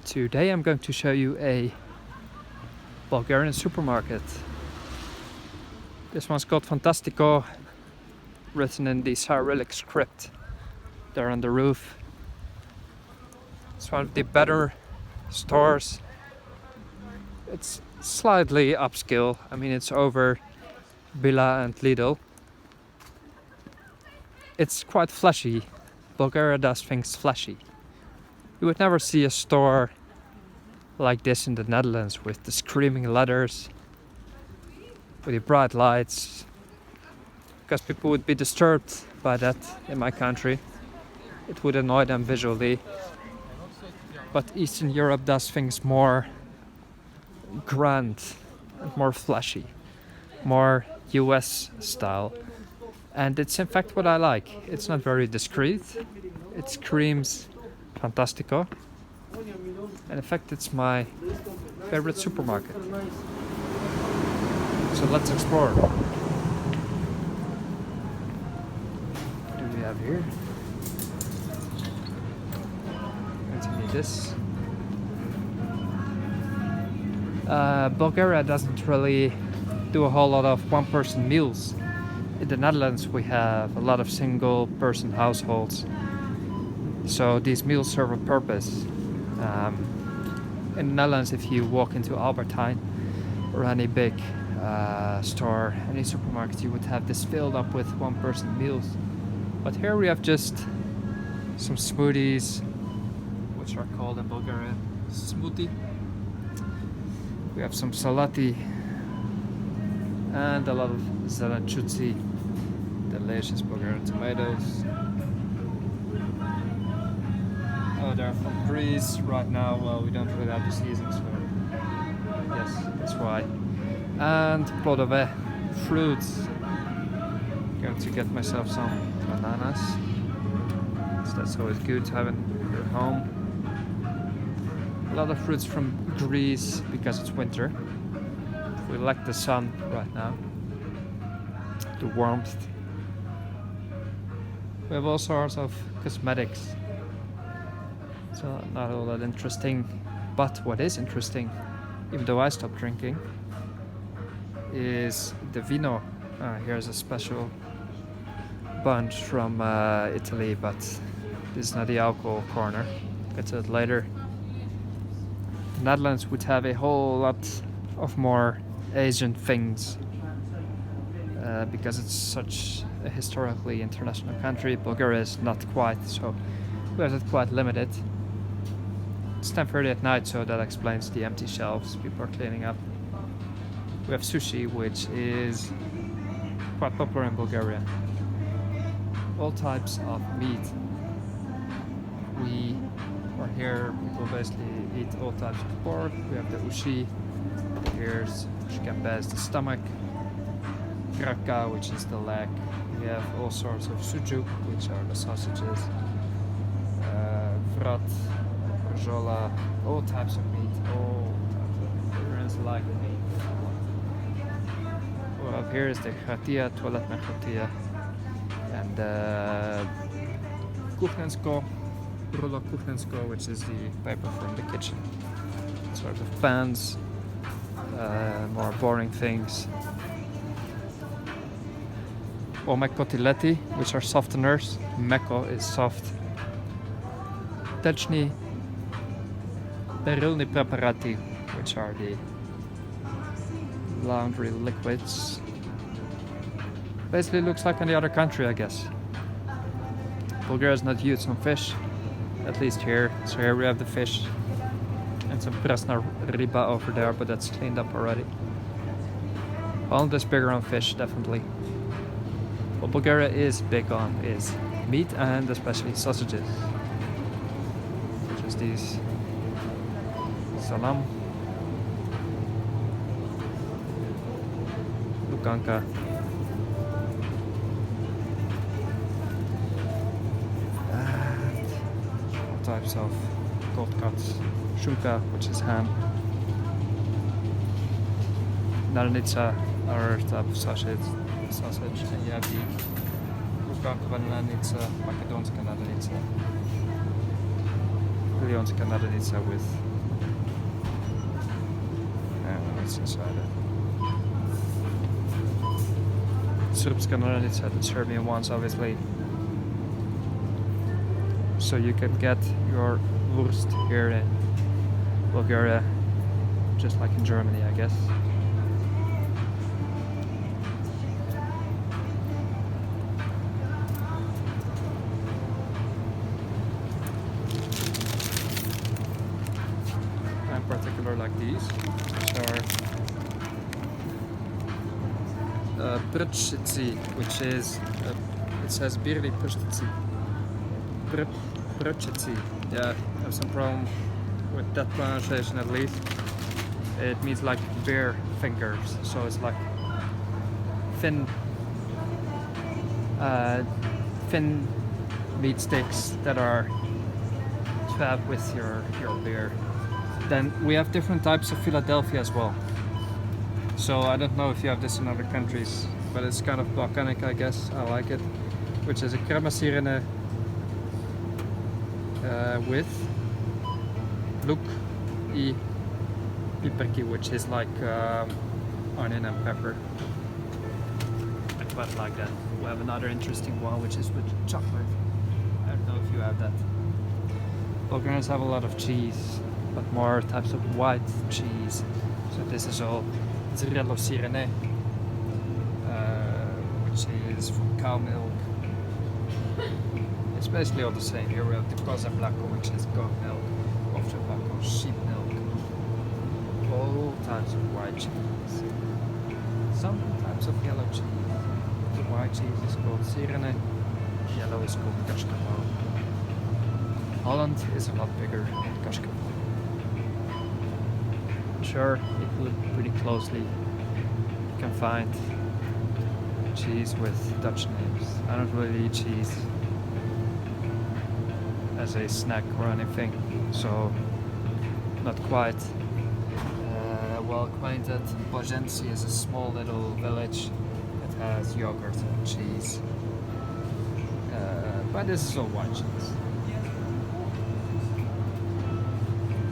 Today I'm going to show you a Bulgarian supermarket. This one's called Fantastico, written in the Cyrillic script there on the roof. It's one of the better stores. It's slightly upscale. I mean, it's over Bila and Lidl. It's quite flashy. Bulgaria does things flashy. You would never see a store like this in the Netherlands with the screaming letters, with the bright lights, because people would be disturbed by that in my country. It would annoy them visually. But Eastern Europe does things more grand and more flashy, more US style. And it's in fact what I like. It's not very discreet. It screams Fantastico. And in fact it's my favorite supermarket. So let's explore. What do we have here? Continue this. Bulgaria doesn't really do a whole lot of one-person meals. In the Netherlands we have a lot of single-person households. So these meals serve a purpose. In the Netherlands, if you walk into Albertijn or any big store, any supermarket, you would have this filled up with one-person meals. But here we have just some smoothies, which are called in Bulgarian smoothie. We have some salati and a lot of zelenchuzi, delicious Bulgarian tomatoes. Oh, they're from Greece right now. Well, we don't really have the season, so yes, that's why. And plodove, fruits. Going to get myself some bananas. So that's always good to have in your home. A lot of fruits from Greece because it's winter. We like the sun right now, the warmth. We have all sorts of cosmetics. So not all that interesting, but what is interesting, even though I stopped drinking, is the vino. Here's a special bunch from Italy, but this is not the alcohol corner. Get to it later. The Netherlands would have a whole lot of more Asian things because it's such a historically international country. Bulgaria is not quite, so we have it quite limited. It's 10:30 at night, so that explains the empty shelves. People are cleaning up. We have sushi, which is quite popular in Bulgaria. All types of meat. Here people basically eat all types of pork. We have the ushi. Here's shkembez, the stomach. Kraka, which is the leg. We have all sorts of sujuk, which are the sausages. Vrat, Jola, all types of meat, Bulgarians like meat. Well, up here is the khatia, toaletna khatia, and kuchensko, rulo kuchensko, which is the paper from the kitchen. Sort of pans, more boring things. Ome kotileti, which are softeners. Meko is soft. Techni perilni preparati, which are the laundry liquids. Basically looks like any other country, I guess. Bulgaria is not huge on fish, at least here. So here we have the fish and some presna riba over there, but that's cleaned up already. Holland is bigger on fish, definitely. What Bulgaria is big on is meat and especially sausages. Such as these salam, lukanka, and all types of cold cuts, shunka, which is ham, naranitsa, our type of sausage, and you have the lukanka naranitsa, Makedonska naranitsa, Lionska naranitsa with And what's inside it? Srpska nonica, the Serbian ones, obviously. So you can get your wurst here in Bulgaria, just like in Germany, I guess. In particular, like these, which are prčici, which is it says birli prčici. Prčici. Yeah, I have some problem with that pronunciation at least. It means like bear fingers, so it's like thin meat sticks that are to have with your beer. Then we have different types of Philadelphia as well. So I don't know if you have this in other countries, but it's kind of volcanic, I guess. I like it. Which is a crema sirene with luk I piperki, which is like onion and pepper. I quite like that. We have another interesting one, which is with chocolate. I don't know if you have that. Bulgarians have a lot of cheese, but more types of white cheese. So this is all Zrelo sirene, which is from cow milk. It's basically all the same. Here we have the Koza Mlako, which is goat milk, Ovčje mlako, sheep milk, all types of white cheese, some types of yellow cheese. The white cheese is called sirene, yellow is called kaškaval. Holland is a lot bigger than kaškaval. Sure, if you look pretty closely, you can find cheese with Dutch names. I don't really eat cheese as a snack or anything, so not quite well acquainted. Boženci is a small little village that has yogurt and cheese, but this is all white cheese.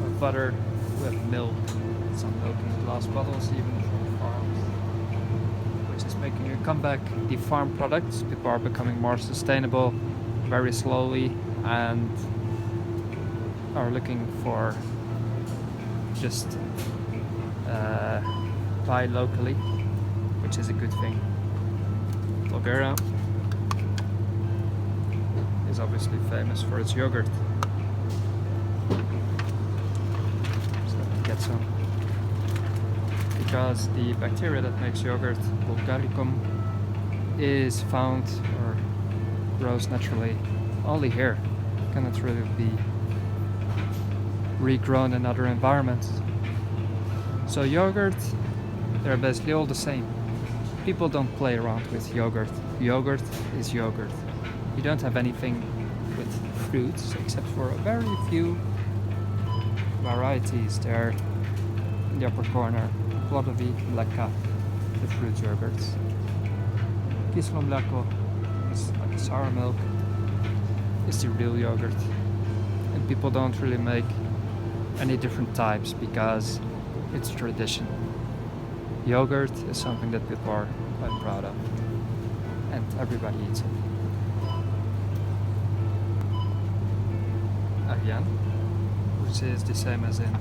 With butter, with milk, some milk in glass bottles, even from farms, which is making a comeback. The farm products, people are becoming more sustainable very slowly and are looking for just buy locally, which is a good thing. Bulgaria is obviously famous for its yogurt. So let me get some. Because the bacteria that makes yogurt, Bulgaricum, is found or grows naturally only here. It cannot really be regrown in other environments. So yogurt, they're basically all the same. People don't play around with yogurt. Yogurt is yogurt. You don't have anything with fruits except for a very few varieties there in the upper corner. Plodovi mleka, the fruit yogurts. Kislo mleko is like sour milk. It's the real yogurt. And people don't really make any different types because it's tradition. Yogurt is something that people are quite proud of. And everybody eats it. Aryan, which is the same as in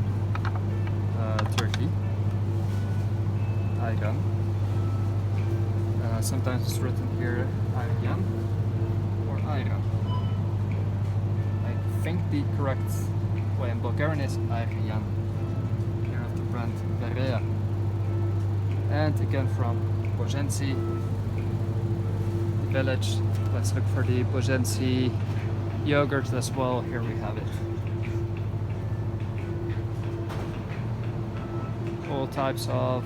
Turkey. Ayran. Sometimes it's written here Ayran or Ayran. I think the correct way in Bulgarian is Ayran. Here of the brand Berea. And again from Boženci, the village. Let's look for the Boženci yogurt as well. Here we have it. All types of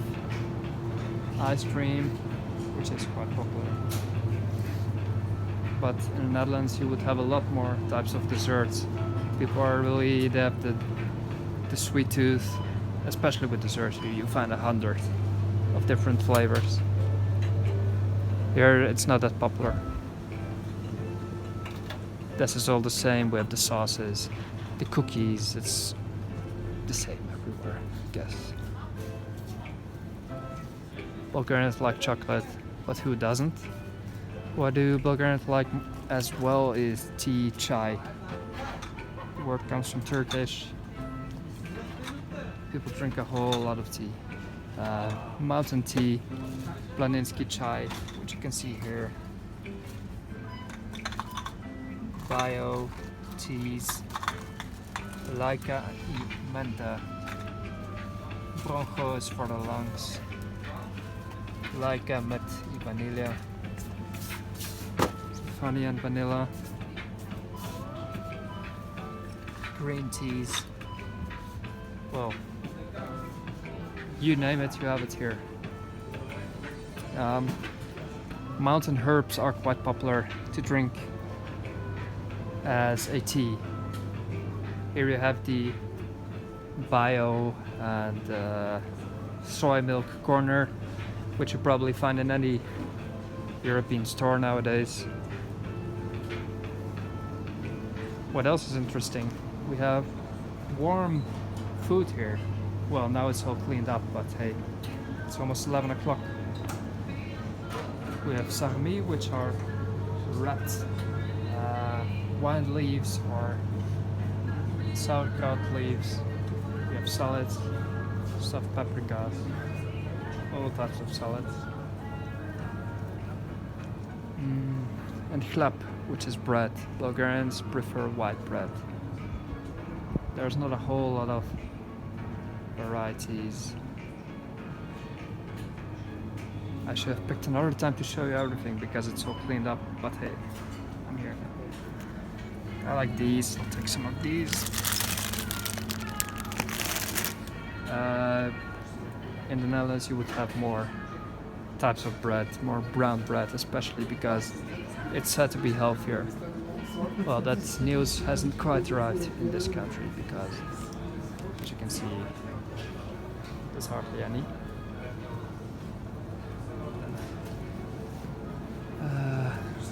ice cream, which is quite popular. But in the Netherlands you would have a lot more types of desserts. People are really, they have the sweet tooth, especially with desserts. Here you find 100 of different flavors. Here it's not that popular. This is all the same. We have the sauces, the cookies, it's the same everywhere, I guess. Bulgarians like chocolate, but who doesn't? What do Bulgarians like as well is tea, chai. The word comes from Turkish. People drink a whole lot of tea. Mountain tea, Planinsky chai, which you can see here. Bio teas, Laika y Menta. Broncho is for the lungs. Laika met y vanilla. Honey and vanilla. Green teas. Well, you name it, you have it here. Mountain herbs are quite popular to drink as a tea. Here you have the bio and soy milk corner, which you probably find in any European store nowadays. What else is interesting? We have warm food here. Well, now it's all cleaned up, but hey, it's almost 11 o'clock. We have sarmi, which are rat wine leaves or sauerkraut leaves. We have salads, stuffed paprikas, all types of salads. And chleb, which is bread. Bulgarians prefer white bread. There's not a whole lot of varieties. I should have picked another time to show you everything because it's all cleaned up, but hey, I'm here. I like these, I'll take some of these. In the Netherlands you would have more types of bread, more brown bread especially because it's said to be healthier. Well, that news hasn't quite arrived in this country because, as you can see, there's hardly any.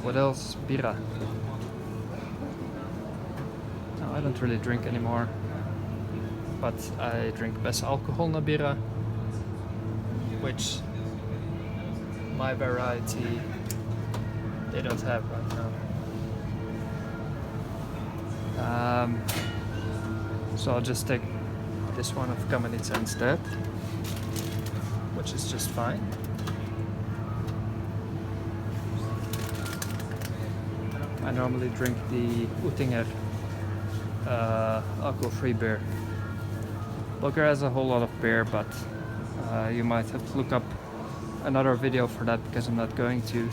What else? Bira. No, I don't really drink anymore, but I drink bez alcoholna bira, which my variety they don't have right now. So I'll just take this one of Kamenitsa instead, which is just fine. I normally drink the Utinger alcohol-free beer. Bulgaria has a whole lot of beer, but you might have to look up another video for that because I'm not going to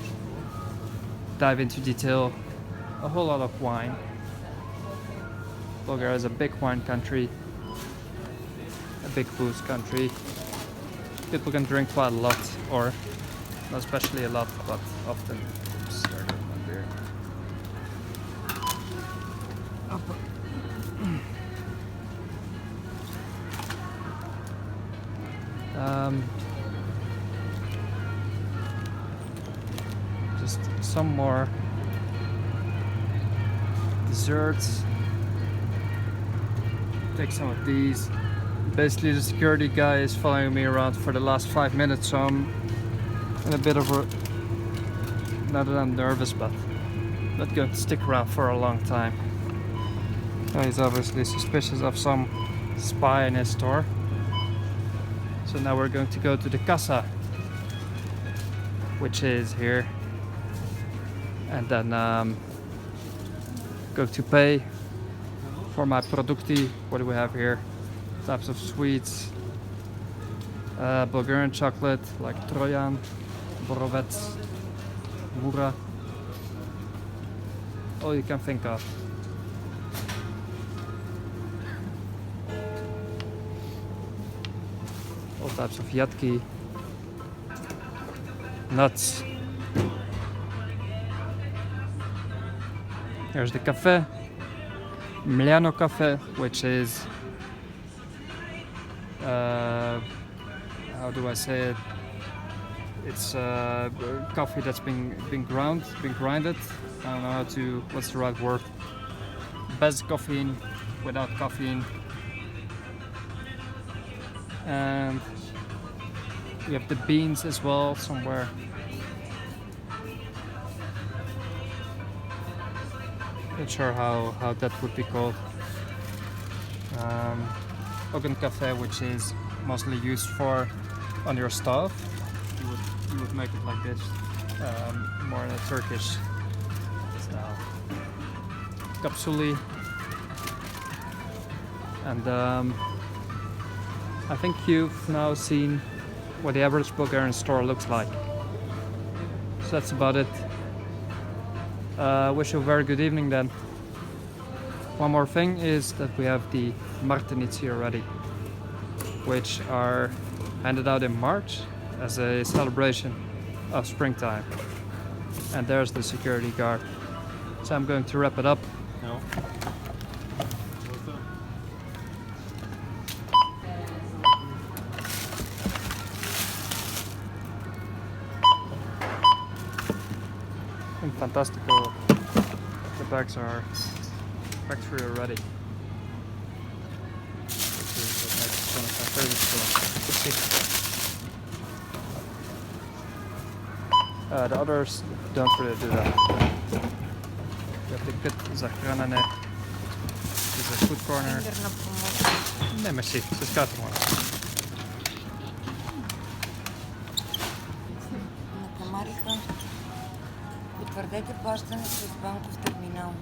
dive into detail. A whole lot of wine. Bulgaria is a big wine country, a big booze country. People can drink quite a lot, or not especially a lot, but often. Oops, there goes my beer. Just some more desserts. Take some of these. Basically the security guy is following me around for the last 5 minutes, so I'm in a bit of a, not that I'm nervous, but not going to stick around for a long time. He's obviously suspicious of some spy in his store. So now we're going to go to the Kassa, which is here, and then go to pay for my producti. What do we have here? Types of sweets, Bulgarian chocolate like Trojan, Borovets, Mura, all you can think of. All types of yatki, nuts. Here's the cafe, Mliano Cafe, which is how do I say it? It's coffee that's been grinded. I don't know what's the right word. Bez caffeine, without caffeine. And We have the beans as well somewhere. Not sure how that would be called. Oven cafe, which is mostly used for on your stove. You would make it like this, more in a Turkish style. Kapsuli, and I think you've now seen what the average Bulgarian store looks like. So that's about it. Wish you a very good evening then. One more thing is that we have the martinici already, which are handed out in March as a celebration of springtime. And there's the security guard. So I'm going to wrap it up. No. Fantastical. The bags are factory already. Which is what makes it one of my favorite stores. The others don't really do that. You have the good zahranane. This is a food corner. Nee, merci. Се ската моля. Накамариха. Потвърдете плащане с банков терминал.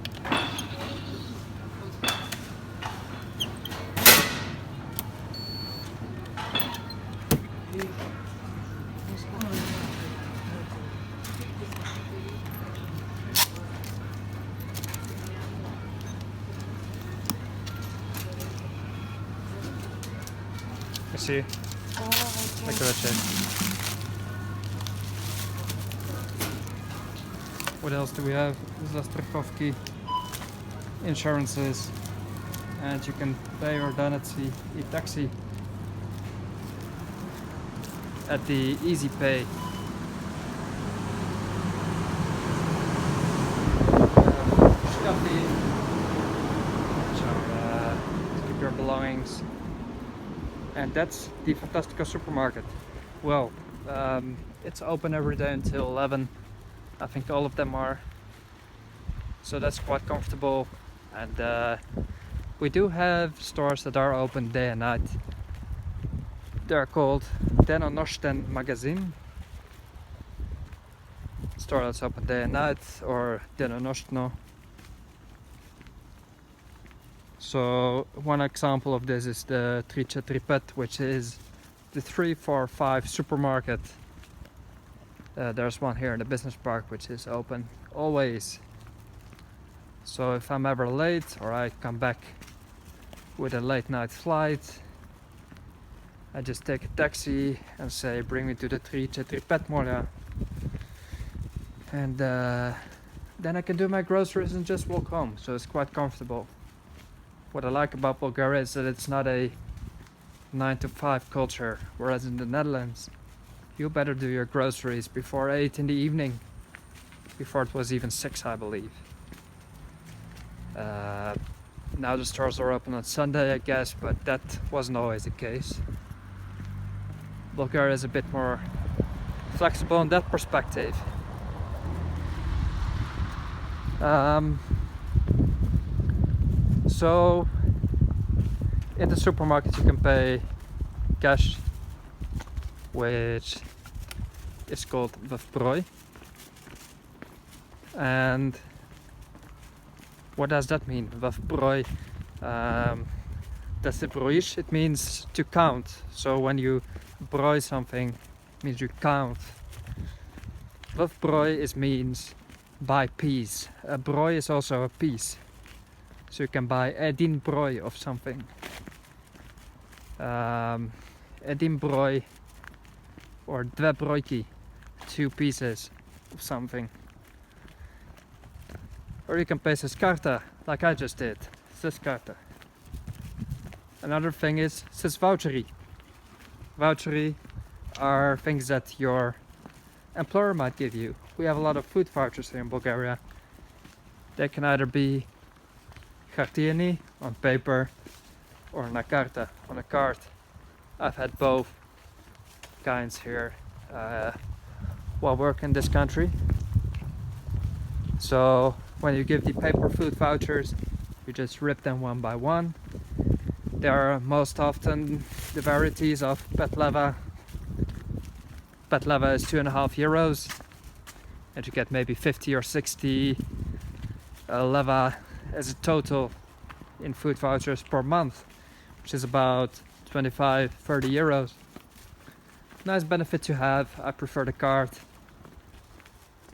Merci. Lekker wetje. What else do we have? Zastrachowki, insurances, and you can pay your donatie a taxi at the Easy Pay. Coffee, so keep your belongings, and that's the Fantastico supermarket. Well, it's open every day until 11. I think all of them are, so that's quite comfortable. And we do have stores that are open day and night. They're called Denonosten Magazine, store that's open day and night, or Denonostno. So one example of this is the Tripit, which is the 345 supermarket. There's one here in the business park which is open always. So if I'm ever late or I come back with a late night flight, I just take a taxi and say bring me to the Tripit Moria, and then I can do my groceries and just walk home. So it's quite comfortable. What I like about Bulgaria is that it's not a 9 to 5 culture, whereas in the Netherlands you better do your groceries before 8 in the evening. Before it was even 6, I believe. Now the stores are open on Sunday, I guess, but that wasn't always the case. Bulgaria is a bit more flexible in that perspective. So in the supermarket you can pay cash, which is called vouchers. And what does that mean? Vouchers, that's the broish. It means to count. So when you broy something, it means you count. Vouchers means buy piece. A broy is also a piece. So you can buy edin broy of something. Edin broy, or dve brojki, 2 pieces of something. Or you can pay s karta, like I just did. S karta. Another thing is s vouchery. Vouchery are things that your employer might give you. We have a lot of food vouchers here in Bulgaria. They can either be hартиени, on paper, or na karta, on a card. I've had both. kinds here while working in this country. So when you give the paper food vouchers, you just rip them one by one. There are most often the varieties of baklava. Baklava is €2.5, and you get maybe 50 or 60 leva as a total in food vouchers per month, which is about 25-30 euros. Nice benefit to have. I prefer the card,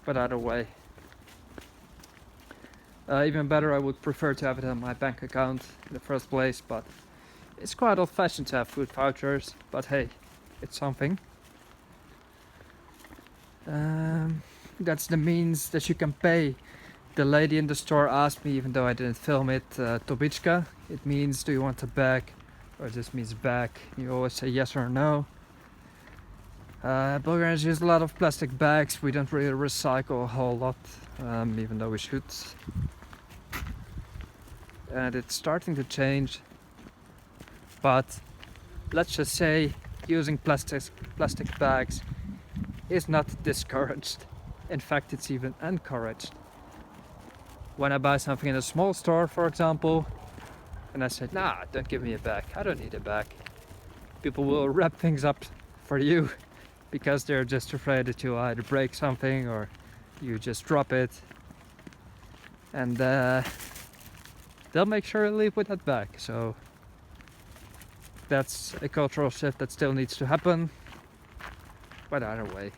but either way. Even better, I would prefer to have it on my bank account in the first place, but it's quite old-fashioned to have food vouchers, but hey, it's something. That's the means that you can pay. The lady in the store asked me, even though I didn't film it, Tobichka. It means, do you want a bag? Or this means bag. You always say yes or no. Bulgarians use a lot of plastic bags. We don't really recycle a whole lot, even though we should. And it's starting to change. But let's just say using plastic bags is not discouraged. In fact, it's even encouraged. When I buy something in a small store, for example, and I say, nah, don't give me a bag, I don't need a bag, people will wrap things up for you because they're just afraid that you'll either break something or you just drop it, and they'll make sure you leave with that bag. So that's a cultural shift that still needs to happen, but either way.